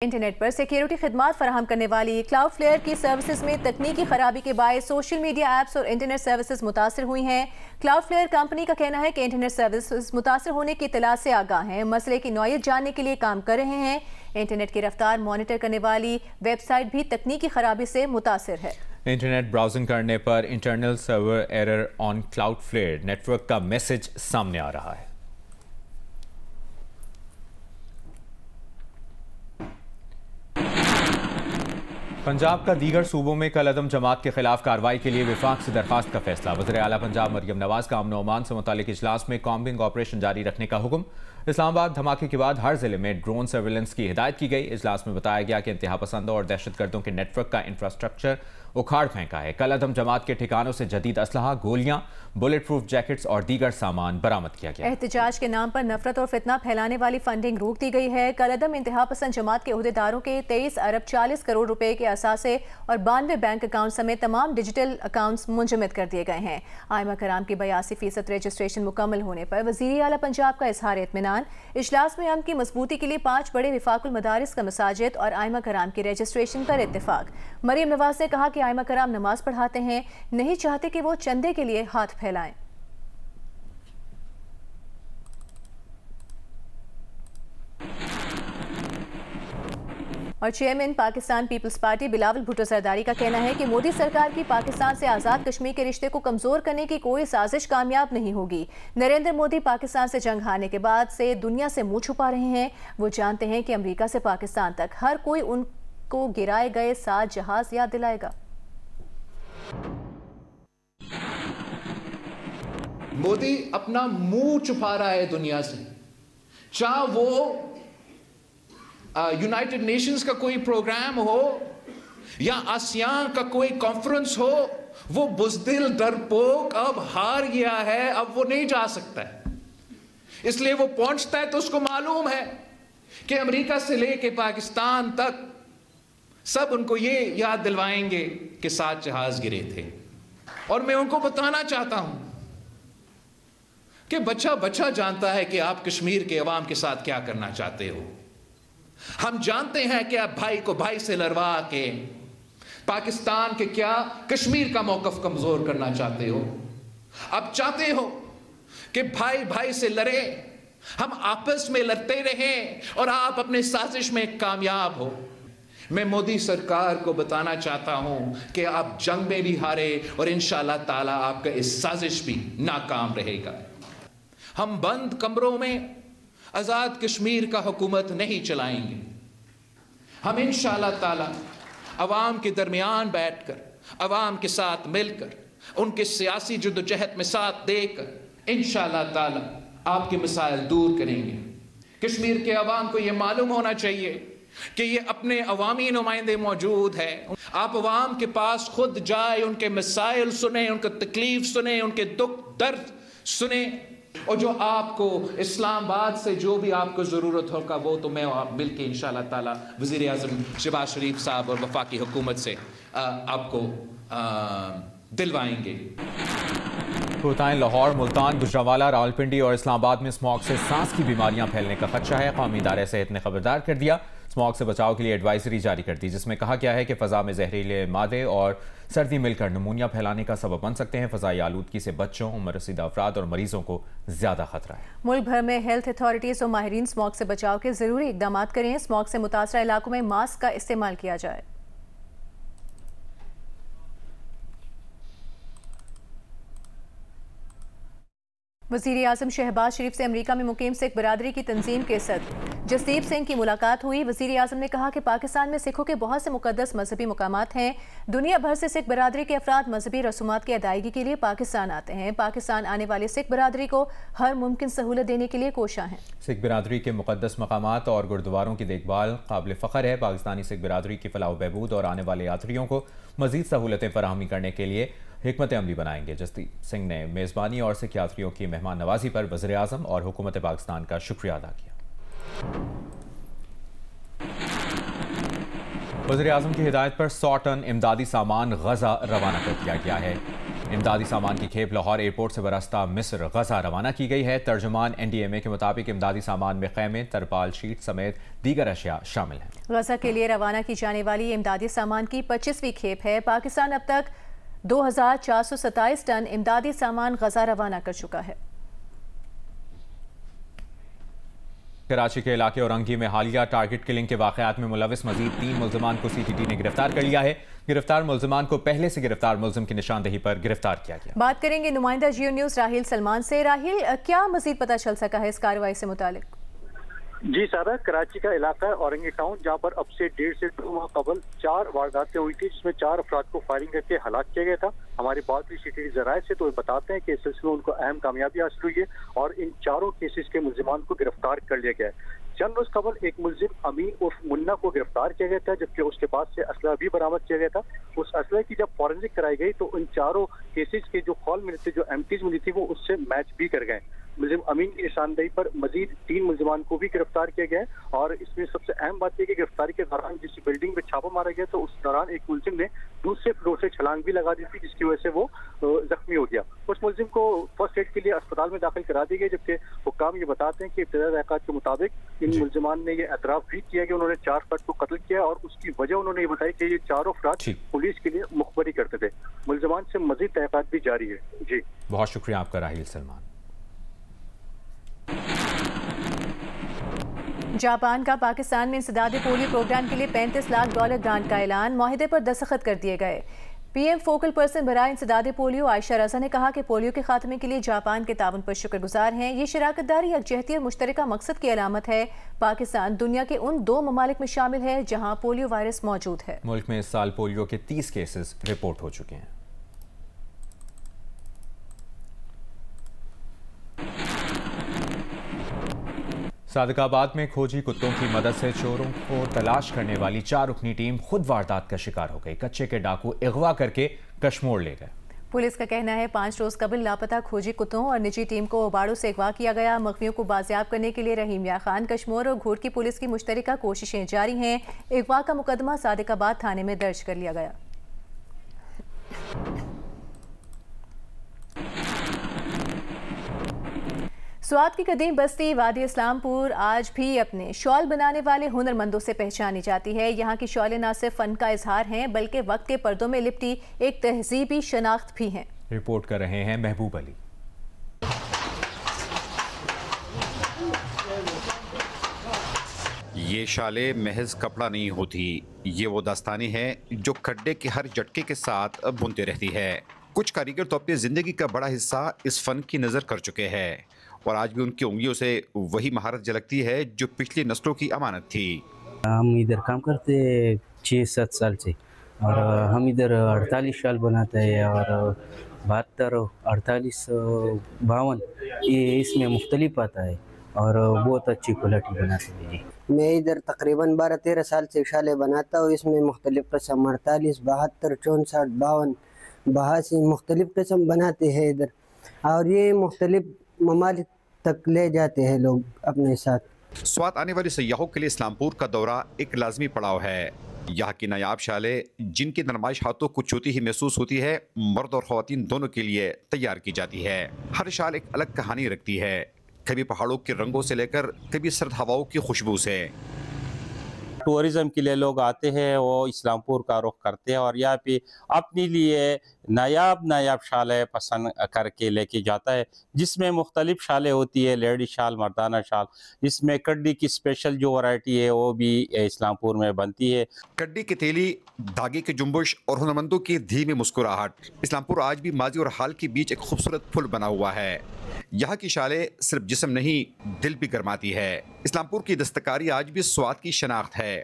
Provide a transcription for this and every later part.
Internet पर security खिदमात फराहम करने वाली क्लाउडफ्लेयर की सर्विसेज में तकनीकी खराबी के बायस सोशल मीडिया ऐप्स और इंटरनेट सर्विसेज मुतासर हुई हैं। क्लाउडफ्लेयर कंपनी का कहना है कि इंटरनेट सर्विसेज मुतासर होने की इत्तला से आगाह हैं, मसले की नौयत जानने के लिए काम कर रहे हैं। इंटरनेट की रफ्तार मॉनिटर करने वाली वेबसाइट भी तकनीकी खराबी से मुतासर है। इंटरनेट ब्राउजिंग करने पर internal server error on Cloudflare network का मैसेज सामने आ रहा है। पंजाब का दीगर सूबों में कल अदम जमात के खिलाफ कार्रवाई के लिए विफाक से दरखास्त का फैसला। वज़ीर आला पंजाब मरियम नवाज का अमन व अमान से मुतालिक इजलास में कॉम्बिंग ऑपरेशन जारी रखने का हुक्म। इस्लामाबाद धमाके के बाद हर जिले में ड्रोन सर्विलेंस की हिदायत की गई। इजलास में बताया गया कि इंतहा पसंदों और दहशतगर्दों के नेटवर्क का इंफ्रास्ट्रक्चर उखाड़ फेंका है। कल अदम जमात के ठिकानों से जदीद असलहा, गोलियां, बुलेट प्रूफ जैकेट्स और दीगर सामान बरामद किया गया। एहतजाज के नाम पर नफरत और फितना फैलाने वाली फंडिंग रोक दी गई है। कल अदम इंतहा पसंद जमात के अहदेदारों के 23 अरब 40 करोड़ रुपए के असासे और 92 बैंक अकाउंट समेत तमाम डिजिटल अकाउंट्स मुंजमद कर दिए गए हैं। आइमा कराम की 82% रजिस्ट्रेशन मुकम्मल होने पर वज़ीर आला पंजाब का इजहार इत्मीनान। इजलास में अमन की मजबूती के लिए 5 बड़े विफाकुल मदारिस का मसाजिद और आइमा कराम की रजिस्ट्रेशन पर इत्तेफाक। मरियम नवाज ने कहा कि आइमा कराम नमाज पढ़ाते हैं, नहीं चाहते कि वो चंदे के लिए हाथ फैलाएं। और चेयरमैन पाकिस्तान पीपल्स पार्टी बिलावल भुट्टो सरदारी का कहना है कि मोदी सरकार की पाकिस्तान से आज़ाद कश्मीर के रिश्ते को कमज़ोर करने की कोई साजिश कामयाब नहीं होगी। नरेंद्र मोदी पाकिस्तान से जंग हारने के बाद से दुनिया से मुंह छुपा रहे हैं। वो जानते हैं कि अमेरिका से पाकिस्तान तक हर कोई उनको गिराए गए 7 जहाज याद दिलाएगा। मोदी अपना मुंह छुपा रहा है दुनिया से, चाहे वो यूनाइटेड नेशंस का कोई प्रोग्राम हो या आसियान का कोई कॉन्फ्रेंस हो। वो बुज़दिल डरपोक अब हार गया है, अब वो नहीं जा सकता है, इसलिए वो पहुंचता है तो उसको मालूम है कि अमेरिका से लेके पाकिस्तान तक सब उनको ये याद दिलवाएंगे कि 7 जहाज गिरे थे। और मैं उनको बताना चाहता हूं कि बच्चा बच्चा जानता है कि आप कश्मीर के अवाम के साथ क्या करना चाहते हो। हम जानते हैं कि आप भाई को भाई से लड़वा के पाकिस्तान के क्या कश्मीर का मौकफ कमजोर करना चाहते हो। आप चाहते हो कि भाई भाई से लड़े, हम आपस में लड़ते रहें और आप अपने साजिश में कामयाब हो। मैं मोदी सरकार को बताना चाहता हूं कि आप जंग में भी हारे और इंशाअल्लाह ताला आपका इस साजिश भी नाकाम रहेगा। हम बंद कमरों में आज़ाद कश्मीर का हुकूमत नहीं चलाएंगे। हम इंशाअल्लाह ताला अवाम के दरमियान बैठकर, अवाम के साथ मिलकर, उनके सियासी जद्दोजहद में साथ देकर इंशाअल्लाह ताला आपके मसाइल दूर करेंगे। कश्मीर के अवाम को यह मालूम होना चाहिए कि ये अपने अवामी नुमाइंदे मौजूद है। आप अवाम के पास खुद जाए, उनके मसाइल सुने, उनका तकलीफ सुने, उनके दुख दर्द सुने, और जो आपको इस्लामाबाद से जो भी आपको ज़रूरत होगा वो तो मैं आप मिल के इंशाअल्लाह ताला वज़ीर आज़म शहबाज शरीफ साहब और वफाकी हुकूमत से आपको दिलवाएंगे। बताएं, लाहौर, मुल्तान, गुजरांवाला, रावलपिंडी और इस्लामाबाद में स्मॉग से सांस की बीमारियां फैलने का खदशा है। कौमी इदारे सेहत ने खबरदार कर दिया, स्मॉग से बचाव के लिए एडवाइजरी जारी कर दी, जिसमें कहा गया है कि फ़ज़ा में जहरीले मादे और सर्दी मिलकर नमूनिया फैलाने का सबब बन सकते हैं। फ़ज़ाई आलूदगी से बच्चों, उम्र रसीदा अफराद और मरीजों को ज़्यादा खतरा है। मुल्क भर में हेल्थ अथॉरिटीज़ और माहिरीन स्मॉग से बचाव के ज़रूरी इकदाम करें। स्मॉग से मुतासरा इलाकों में मास्क का इस्तेमाल किया जाए। वज़ीर आज़म शहबाज शरीफ से अमेरिका में मुकीम सिख बरादरी की तंजीम के सदर जसदीप सिंह की मुलाकात हुई। वज़ीर आज़म ने कहा कि पाकिस्तान में सिखों के बहुत से मुक़द्दस मजहबी मुकामात हैं। दुनिया भर से सिख बरादरी के अफराद मजहबी रसूमात की अदायगी के लिए पाकिस्तान आते हैं। पाकिस्तान आने वाले सिख बरादरी को हर मुमकिन सहूलत देने के लिए कोशा हैं। सिख बरादरी के मुक़द्दस मकामात और गुरुद्वारों की देखभाल काबिल फ़ख्र है। पाकिस्तानी सिख बरादरी की फलाह बहबूद और आने वाले यात्रियों को मज़ीद सहूलतें फराहमी करने के लिए हिकमत अमली बनाएंगे। जसदीप सिंह ने मेज़बानी और सिख यात्रियों की मेहमान नवाजी पर वज़ीर आज़म और हुकूमत पाकिस्तान का शुक्रिया अदा किया। वज़ीर आज़म की हिदायत पर 100 टन इमदादी सामान गजा रवाना कर दिया गया है। इमदादी सामान की खेप लाहौर एयरपोर्ट से बरस्ता मिस्र गजा रवाना की गई है। तर्जुमान NDMA के मुताबिक इमदादी सामान में खैमे, तरपाल, शीट समेत दीगर अशिया शामिल हैं। गजा के लिए रवाना की जाने वाली इमदादी सामान की 25वीं खेप है। पाकिस्तान अब तक 2427 टन इमदादी सामान गजा रवाना कर चुका है। कराची के इलाके औरंगी में हालिया टारगेट किलिंग के वाकयात में मुलविस मजीद 3 मुल्जिमान को CTT ने गिरफ्तार कर लिया है। गिरफ्तार मुल्जिमान को पहले से गिरफ्तार मुल्जिम की निशानदेही पर गिरफ्तार किया गया। बात करेंगे नुमाइंदा जियो न्यूज़ राहिल सलमान से। राहिल, क्या मजीद पता चल सका है इस कार्रवाई से मुतालिक? जी सारा, कराची का इलाका है औरंगी टाउन, जहाँ पर अब से 1.5 से 2 माह कबल 4 वारदातें हुई थी, जिसमें 4 अफराद को फायरिंग करके हलाक किया गया था। हमारे बात भी CTT जराये से तो बताते हैं कि इस सिलसिले में उनको अहम कामयाबी हासिल हुई है और इन चारों केसेस के मुल्जिमान को गिरफ्तार कर लिया गया है। चंद रोज कबल एक मुल्जिम अमीन उर्फ मुन्ना को गिरफ्तार किया गया था, जबकि उसके पास से असला भी बरामद किया गया था। उस असला की जब फॉरेंसिक कराई गई तो उन चारों केसेस के जो कॉल मिले थे, जो एमटीज मिली थी, वो उससे मैच भी कर गए। मुल्जिम अमीन की निशानदेही पर मजीद 3 मुल्जिमान को भी गिरफ्तार किया गया है और इसमें सबसे अहम बात यह कि गिरफ्तारी के दौरान जिस बिल्डिंग में छापा मारा गया तो उस दौरान एक मुल्जिम ने दूसरे फ्लोर से छलांग भी लगा दी थी, जिसकी वजह से वो जख्मी हो गया। उस मुल्जिम को फर्स्ट एड के लिए अस्पताल में दाखिल करा दी गई, जबकि हुक्काम ये बताते हैं कि इब्तदाई तहकीकात के मुताबिक इन मुल्जिमान ने ये एतराफ भी किया कि उन्होंने 4 अफराद को कत्ल किया और उसकी वजह उन्होंने ये बताई कि ये 4 अफराद पुलिस के लिए मुखबरी करते थे। मुल्जिमान से मजीद तहकीकात भी जारी है। जी, बहुत शुक्रिया आपका राहिल सलमान। जापान का पाकिस्तान में इंसदादे पोलियो प्रोग्राम के लिए $35 लाख ग्रांट का ऐलान, मुआहिदे पर दस्तखत कर दिए गए। PM फोकल पर्सन बराए इंसदादे पोलियो आयशा रजा ने कहा कि पोलियो के खात्मे के लिए जापान के ताउन पर शुक्रगुजार हैं। ये शराकतदारी, यकजहती और मुश्तरका मकसद की अलामत है। पाकिस्तान दुनिया के उन 2 ममालिक में शामिल है जहाँ पोलियो वायरस मौजूद है। मुल्क में इस साल पोलियो के 30 केसेस रिपोर्ट हो चुके हैं। सादिकाबाद में खोजी कुत्तों की मदद से चोरों को तलाश करने वाली 4 रुकनी टीम खुद वारदात का शिकार हो गई। कच्चे के डाकू अगवा करके कश्मोर ले गए। पुलिस का कहना है 5 रोज कबल लापता खोजी कुत्तों और निजी टीम को ओबाड़ों से अगवा किया गया। मखवियों को बाजियाब करने के लिए रहीम या खान, कश्मोर और घोट की पुलिस की मुश्तरका कोशिशें जारी हैं। अगवा का मुकदमा सादिकाबाद थाने में दर्ज कर लिया गया। स्वात की कदीम बस्ती वादी इस्लामपुर आज भी अपने शॉल बनाने वाले हुनरमंदों से पहचानी जाती है। यहाँ की शॉलें न सिर्फ फन का इजहार हैं बल्कि वक्त के पर्दों में लिपटी एक तहजीबी शनाख्त भी हैं। रिपोर्ट कर रहे हैं महबूब अली। ये शाले महज कपड़ा नहीं होती, ये वो दास्तानी है जो खड्डे के हर झटके के साथ बुनते रहती है। कुछ कारीगर तो अपनी जिंदगी का बड़ा हिस्सा इस फन की नज़र कर चुके हैं और आज भी उनकी उंगलियों से वही महारत झलकती है जो पिछली नस्लों की अमानत थी। हम इधर काम करते 6-7 साल से और हम इधर 48 शाल बनाते हैं और 72, 48, 52 ये इसमें मुख्तलिफ आता है और बहुत अच्छी क्वालिटी बनाते हैं जी। मैं इधर तकरीबन 12-13 साल से शाले बनाता हूँ। इसमें मुख्तलिफ किस्म 48, 72, 64, 52, 82 मुख्तलिफ किस्म बनाते हैं इधर और ये मुख्तलिफ ममालिक तक ले जाते हैं लोग अपने साथ। स्वात आने वाले सयाहों के लिए इस्लामपुर का दौरा एक लाजमी पड़ाव है। यहाँ की नायाब शाले जिनकी नरमाइश हाथों को छूती ही महसूस होती है, मर्द और ख़वातीन दोनों के लिए तैयार की जाती है। हर शाल एक अलग कहानी रखती है, कभी पहाड़ों के रंगों से लेकर कभी सर्द हवाओं की खुशबू से। टूरिज़म के लिए लोग आते हैं, वो इस्लामपुर का रुख करते हैं और यहाँ पे अपने लिए नायाब शालें पसंद करके लेके जाता है, जिसमें मुख्तलिफ शालें होती है, लेडी शाल, मर्दाना शाल। इसमें कड्डी की स्पेशल जो वैरायटी है वो भी इस्लामपुर में बनती है। कड्डी की थैली, धागे की जुम्बुश और हुनरमंदों की धीमी मुस्कुराहट। इस्लामपुर आज भी माजी और हाल के बीच एक खूबसूरत पुल बना हुआ है। यहाँ की शालें सिर्फ जिस्म नहीं दिल भी गरमाती है। इस्लामपुर की दस्तकारी आज भी स्वाद की शनाख्त है,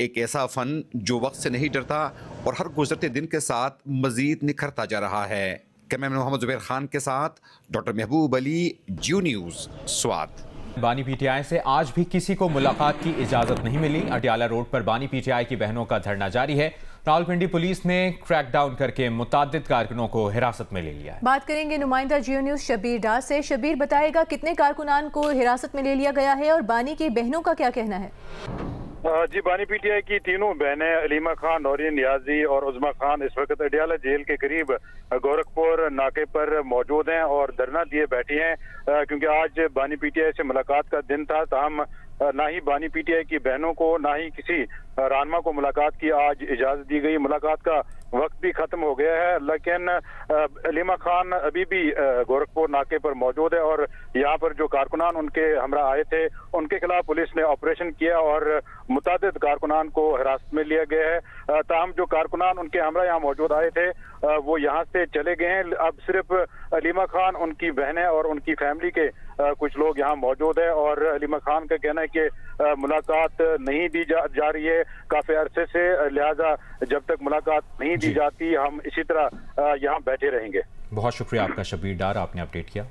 एक ऐसा फन जो वक्त से नहीं डरता और हर गुजरते दिन के साथ मजीद निखरता जा रहा है। कैमरामैन मोहम्मद जुबैर खान के साथ डॉक्टर महबूब अली, जियो न्यूज़, स्वात। बानी PTI से आज भी किसी को मुलाकात की इजाजत नहीं मिली। अटियाला रोड पर बानी PTI की बहनों का धरना जारी है। रावलपिंडी पुलिस ने क्रैकडाउन करके मुताद्दिद कारकुनों को हिरासत में ले लिया है। बात करेंगे नुमाइंदा जियो न्यूज़ शबीर डार से। शबीर, बताएगा कितने कारकुनान को हिरासत में ले लिया गया है और बानी की बहनों का क्या कहना है? जी, बानी पीटीआई की तीनों बहनें अलीमा खान, नौरीन नियाजी और उज़मा खान इस वक्त अडियाला जेल के करीब गोरखपुर नाके पर मौजूद हैं और धरना दिए बैठी हैं, क्योंकि आज बानी पीटीआई से मुलाकात का दिन था। ताहम ना ही बानी पीटीआई की बहनों को ना ही किसी रहनुमा को मुलाकात की आज इजाजत दी गई। मुलाकात का वक्त भी खत्म हो गया है, लेकिन अलीमा खान अभी भी गोरखपुर नाके पर मौजूद है और यहाँ पर जो कारकुनान उनके हमरा आए थे उनके खिलाफ पुलिस ने ऑपरेशन किया और मुतादिद कारकुनान को हिरासत में लिया गया है। ताहम जो कारकुनान उनके हमरा यहाँ मौजूद आए थे वो यहाँ से चले गए हैं। अब सिर्फ अलीमा खान, उनकी बहनें और उनकी फैमिली के कुछ लोग यहाँ मौजूद है और अलीमा खान का कहना है कि मुलाकात नहीं दी जा रही है काफी अरसे से, लिहाजा जब तक मुलाकात नहीं दी जाती हम इसी तरह यहाँ बैठे रहेंगे। बहुत शुक्रिया आपका शबीर डार, आपने अपडेट किया।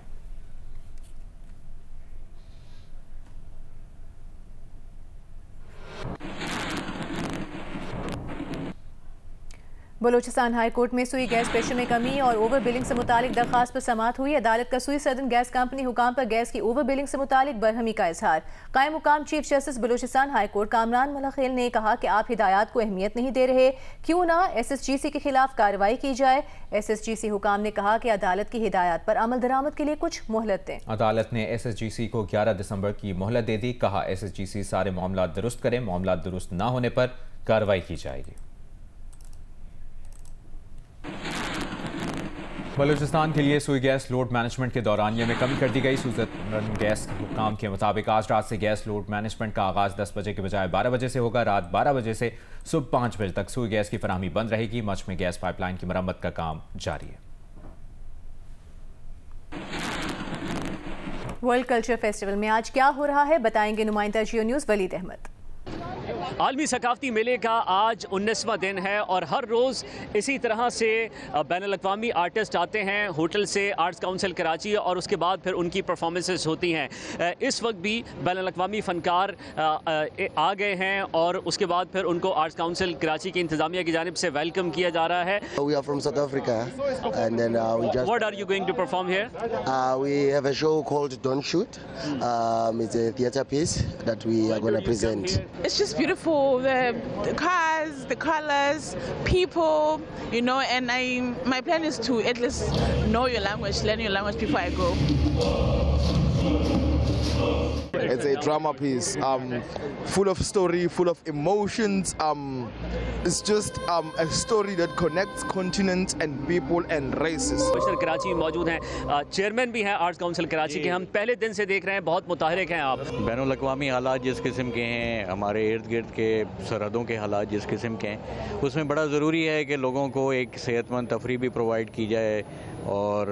बलूचिस्तान हाई कोर्ट में सुई गैस प्रेशर में कमी और ओवर बिलिंग से मुतालिक दरखास्त पर समाअत हुई। अदालत का सुई सदन गैस कंपनी हुकाम पर गैस की ओवर बिलिंग से मुतालिक बरहमी का इजहार। कायम मुकाम chief justice Balochistan high court Kamran Malakhel ने कहा कि आप हिदायत को अहमियत नहीं दे रहे, क्यों ना SSGC के खिलाफ कार्रवाई की जाए। SSGC हुकाम ने कहा कि अदालत की हिदायत पर अमल दरामद के लिए कुछ मोहलत दें। अदालत ने SSGC को 11 दिसंबर की मोहलत दे दी। कहा SSGC सारे मामला दुरुस्त करे, मामला दुरुस्त न होने पर कार्रवाई की जाएगी। बलूचिस्तान के लिए सुई गैस लोड मैनेजमेंट के दौरानिये में कमी कर दी गई। सुजन गैस हुकाम के मुताबिक आज रात से गैस लोड मैनेजमेंट का आगाज 10 बजे के बजाय 12 बजे से होगा। रात 12 बजे से सुबह 5 बजे तक सुई गैस की फराहमी बंद रहेगी। मच में गैस पाइपलाइन की मरम्मत का काम जारी है। वर्ल्ड कल्चर फेस्टिवल में आज क्या हो रहा है, बताएंगे नुमाइंदा जियो न्यूज़ वलीद अहमद। आलमी सकाफती मेले का आज 19वां दिन है और हर रोज़ इसी तरह से बैनुल-अक़वामी आर्टिस्ट आते हैं होटल से, आर्ट्स काउंसिल कराची, और उसके बाद फिर उनकी परफॉर्मेंसेस होती हैं। इस वक्त भी बैनुल-अक़वामी फ़नकार आ गए हैं और उसके बाद फिर उनको आर्ट्स काउंसिल कराची की इंतज़ामिया की जानिब से वेलकम किया जा रहा है। We are from South Africa and then we just... What are you going to perform here? We have a show called Don't Shoot. It's a theatre piece that we are going to present. It's just beautiful, the cars, the colors, people, you know, and my plan is to at least know your language, learn your language before I go. It's a drama piece, full of story, full of emotions. It's just a story that connects continents and people and races. Commissioner Karachi में मौजूद हैं, chairman भी हैं arts council Karachi के। हम पहले दिन से देख रहे हैं, बहुत मुताहरिक हैं आप। बैनुल-अक़वामी हालात जिस किस्म के हैं, हमारे इर्द गिर्द के सरहदों के हालात जिस किस्म के हैं, उसमें बड़ा ज़रूरी है कि लोगों को एक सेहतमंद तफरीह भी प्रोवाइड की जाए और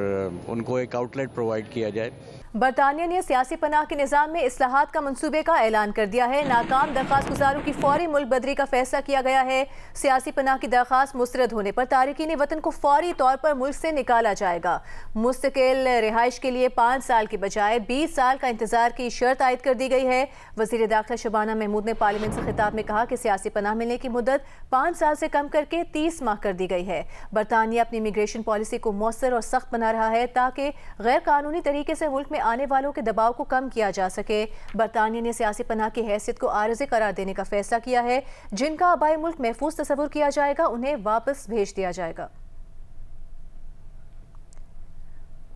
उनको एक आउटलेट प्रोवाइड किया जाए। बरतानिया ने सियासी पनाह के निज़ाम में इस्लाहात का मंसूबे का ऐलान कर दिया है। नाकाम दरख्वास्त गुजारों की फौरी मुल्क बदरी का फैसला किया गया है। सियासी पनाह की दरख्वास्त मुस्तरद होने पर तारिकीन वतन को फौरी तौर पर मुल्क से निकाला जाएगा। मुस्तकिल रिहाइश के लिए 5 साल की बजाय 20 साल का इंतजार की शर्त आयद कर दी गई है। वज़ीर दाखिला शबाना महमूद ने पार्लियामेंट से खिताब में कहा कि सियासी पनाह मिलने की मुद्दत 5 साल से कम करके 30 माह कर दी गई है। बरतानिया अपनी इमिग्रेशन पॉलिसी को मौसर और सख्त बना रहा है ताकि गैर कानूनी तरीके से मुल्क में आने वालों के दबाव को कम किया जा सके। बरतानिया ने सियासी पनाह की हैसियत को आरज़ी करार देने का फैसला किया है। जिनका आबाई मुल्क महफूज तस्वुर किया जाएगा उन्हें वापस भेज दिया जाएगा।